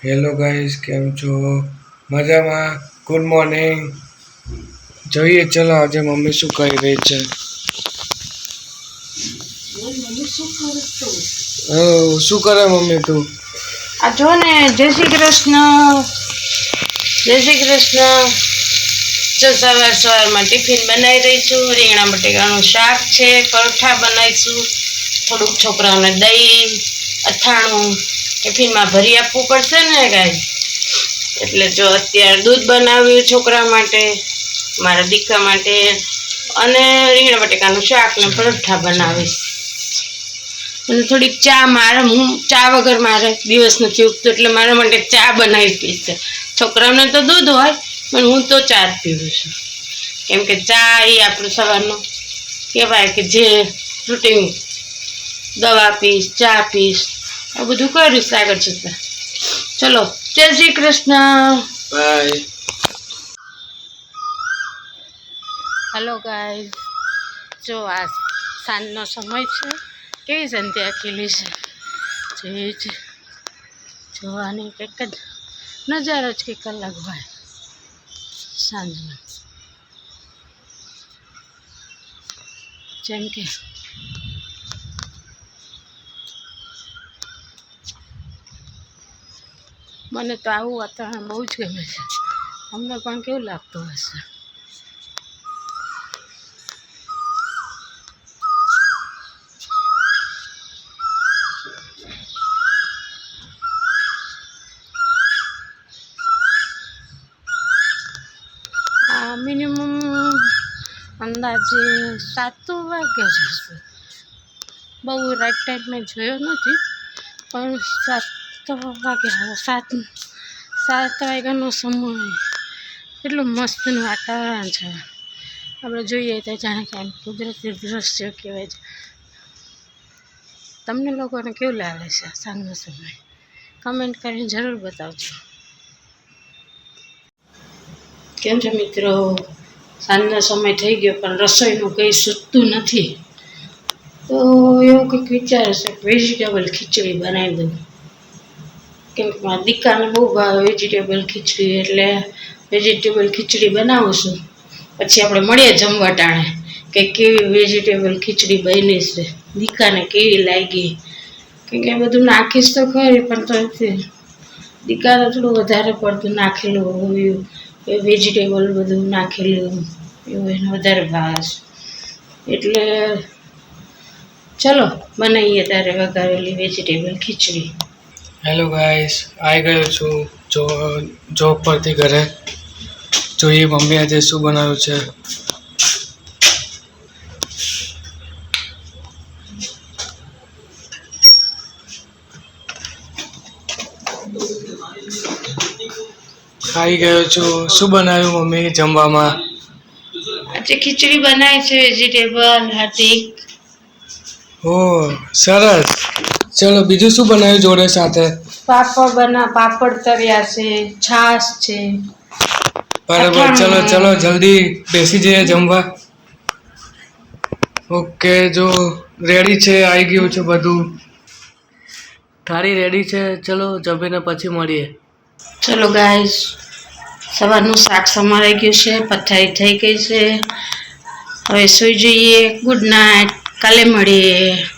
Hello guys, કેમ છો? મજામાં? Good morning. જોઈએ ચલો આજે મમ્મી શું કરી રહી છે. શું કરે મમ્મી તું? આ જો ને, જય શ્રી કૃષ્ણ. જય શ્રી કૃષ્ણ. જો સવારમાં ટિફિન બનાવી રહી છું. રીંગણા બટેકાનું શાક છે, પરોઠા બનાવીશું, થોડુંક છોકરાઓને દહીં અથાણું ટિફિનમાં ભરી આપવું પડશે ને ગાય, એટલે જો અત્યારે દૂધ બનાવ્યું છોકરા માટે, મારા દીકરા માટે, અને રીંગણા બટેકાનું શાક ને પરોઠા બનાવીશ. અને થોડીક ચા, હું ચા વગર મારે દિવસ નથી ઉગતો, એટલે મારા માટે ચા બનાવી પીશ. છોકરાઓને તો દૂધ હોય, પણ હું તો ચા જ પીવું છું, કેમ કે ચા એ આપણું સવારનું કહેવાય કે જે રૂટીન દવા પીશ, ચા પીશ, આ બધું કરીશ આગળ જતા. ચલો, જય Shri Krishna. Bye. Hello guys, જો આ સાંજનો સમય છે, કેવી સંધ્યા ખીલી છે, જે જોવાની કંઈક જ નજારો જ કંઈક અલગ હોય સાંજનો. જેમ કે મને તો આવું વાતાવરણ બહુ જ ગમે છે. અમને પણ કેવું લાગતું હશે? આ મિનિમમ અંદાજે 7 વાગ્યા જ હશે. બહુ રાઈટ ટાઈમ મેં જોયો નથી, પણ 7 વાગ્યા, 7 વાગ્યાનો સમય. એટલું મસ્તનું વાતાવરણ છે. આપણે જોઈએ તો જાણે કે કુદરતી દ્રશ્ય કહેવાય છે. તમને લોકોને કેવું લાગે છે સાંજનો સમય? કમેન્ટ કરીને જરૂર બતાવજો. કેમ છે મિત્રો? સાંજનો સમય થઈ ગયો, પણ રસોઈનું કંઈ સૂચતું નથી. તો એવું કંઈક વિચારે છે કે વેજીટેબલ ખીચડી બનાવી દઉં, કેમ કે મારા દીકરાને બહુ ભાવે વેજીટેબલ ખીચડી, એટલે વેજીટેબલ ખીચડી બનાવું છું. પછી આપણે મળીએ જમવા ટાણે કે કેવી વેજીટેબલ ખીચડી બની છે, દીકરાને કેવી લાગી. કેમ કે બધું નાખીશ તો ખરી, પણ તો દીકરાને થોડું વધારે પડતું નાખેલું હોય, એ વેજીટેબલ બધું નાખેલું એવું એને વધારે ભાવે છે. એટલે ચલો બનાવીએ ત્યારે વઘારેલી વેજીટેબલ ખીચડી. હેલો ગાઈસ, આવી ગયો છું જોબ પરથી ઘરે. જોઈએ મમ્મી આજે શું બનાવ્યું છે. ખાઈ ગયો છું. શું બનાવ્યું મમ્મી જમવામાં? આજે ખીચડી બનાવી છે, વેજીટેબલ હાર્દિક. ઓ સરસ. ચલો બીજું શું બનાવ્યું જોડે સાથે? પાપડ તળ્યા છે, છાશ છે. બરાબર, ચલો ચલો જલ્દી બેસી જઈએ જમવા. ઓકે, જો રેડી છે, આવી ગયું છે બધું. થાળી રેડી છે, ચલો જમીને પછી મળીએ. ચલો ગાઈસ, સવારનું શાક સમારાઈ ગયું છે, પથારી થઈ ગઈ છે. હવે સુઈ જઈએ. ગુડ નાઇટ, કાલે મળીએ.